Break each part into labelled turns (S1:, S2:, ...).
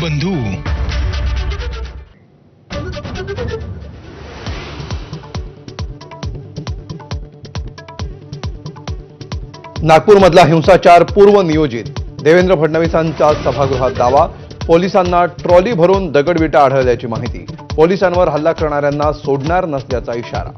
S1: बंधू.
S2: नागपूरमधला हिंसाचार पूर्व नियोजित. देवेंद्र फडणवीसांचा सभागृहात दावा. पोलिसांना ट्रॉली भरून दगडविटा आढळल्याची माहिती. पोलिसांवर हल्ला करणाऱ्यांना सोडणार नसल्याचा इशारा.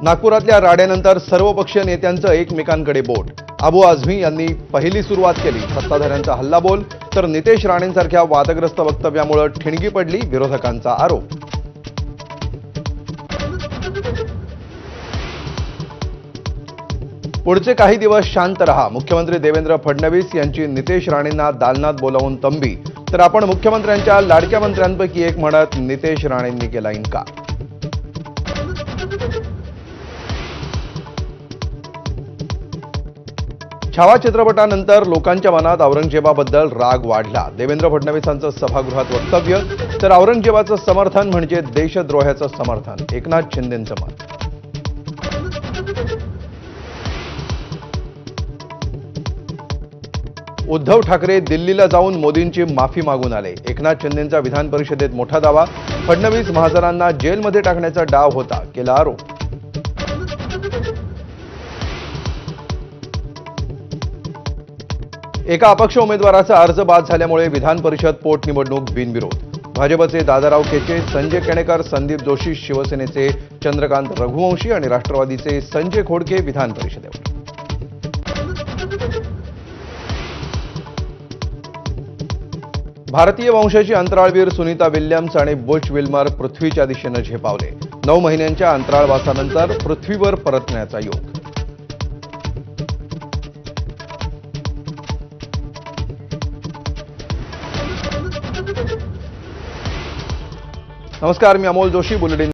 S2: नागपुरातल्या राड्यानंतर सर्वपक्षीय नेत्यांचं एकमेकांकडे बोट. अबू आझमी यांनी पहिली सुरुवात केली. सत्ताधाऱ्यांचा हल्लाबोल तर नितेश राणेंसारख्या वादग्रस्त वक्तव्यामुळे ठिणगी पडली, विरोधकांचा आरोप. पुढचे काही दिवस शांत रहा. मुख्यमंत्री देवेंद्र फडणवीस यांची नितेश राणेंना दालनात बोलावून तंबी. तर आपण मुख्यमंत्र्यांच्या लाडक्या मंत्र्यांपैकी एक म्हणत नितेश राणेंनी केला इन्कार. छावा चित्रपटानंतर लोकांच्या मनात औरंगजेबाबद्दल राग वाढला. देवेंद्र फडणवीसांचं सभागृहात वक्तव्य तर औरंगजेबाचं समर्थन म्हणजे देशद्रोहाचं समर्थन, एकनाथ शिंदेंचं मत. उद्धव ठाकरे दिल्लीला जाऊन मोदींची माफी मागून आले. एकनाथ शिंदेंचा विधान परिषदेत मोठा दावा. फडणवीस महाजनांना जेलमध्ये टाकण्याचा डाव होता, केला आरोप. एका अपक्ष उमेदवाराचा अर्ज बाद झाल्यामुळे विधान परिषद पोटनिवडणूक बिनविरोध. भाजपचे दादाराव केचे, संजय केणेकर, संदीप जोशी, शिवसेनेचे चंद्रकांत रघुवंशी आणि राष्ट्रवादीचे संजय खोडके विधान परिषदेवर. भारतीय वंशाची अंतराळवीर सुनीता विल्यम्स आणि बुच विल्मर पृथ्वीच्या दिशेने झेपावले. 9 महिन्यांच्या अंतराळवासानंतर पृथ्वीवर परतण्याचा योग. नमस्कार, मी अमोल जोशी. बुलेटिन